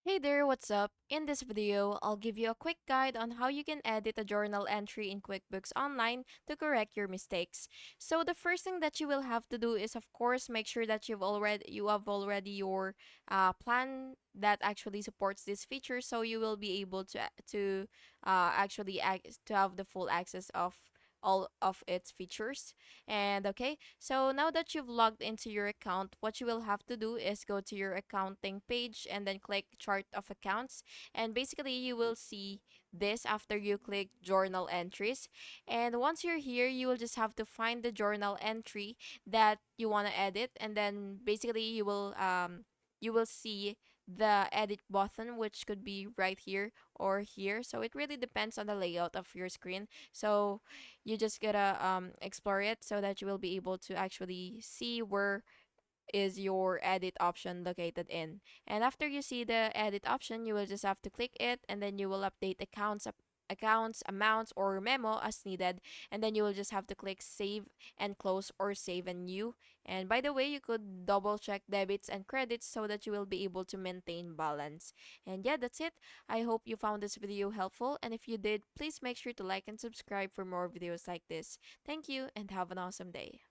Hey there, what's up? In this video, I'll give you a quick guide on how you can edit a journal entry in QuickBooks Online to correct your mistakes. So the first thing that you will have to do is of course make sure that you have already your plan that actually supports this feature, so you will be able to have the full access of all of its features. And okay, so now that you've logged into your account, what you will have to do is go to your accounting page and then click chart of accounts. And basically, you will see this after you click journal entries. And once you're here, you will just have to find the journal entry that you want to edit. And then basically, you will see the edit button, which could be right here or here. So it really depends on the layout of your screen. So you just gotta explore it so that you will be able to actually see where is your edit option located in. And after you see the edit option, you will just have to click it, and then you will update accounts, amounts, or memo as needed. And then you will just have to click save and close or save and new. And by the way, you could double check debits and credits so that you will be able to maintain balance. And yeah, that's it. I hope you found this video helpful, and if you did, please make sure to like and subscribe for more videos like this. Thank you and have an awesome day.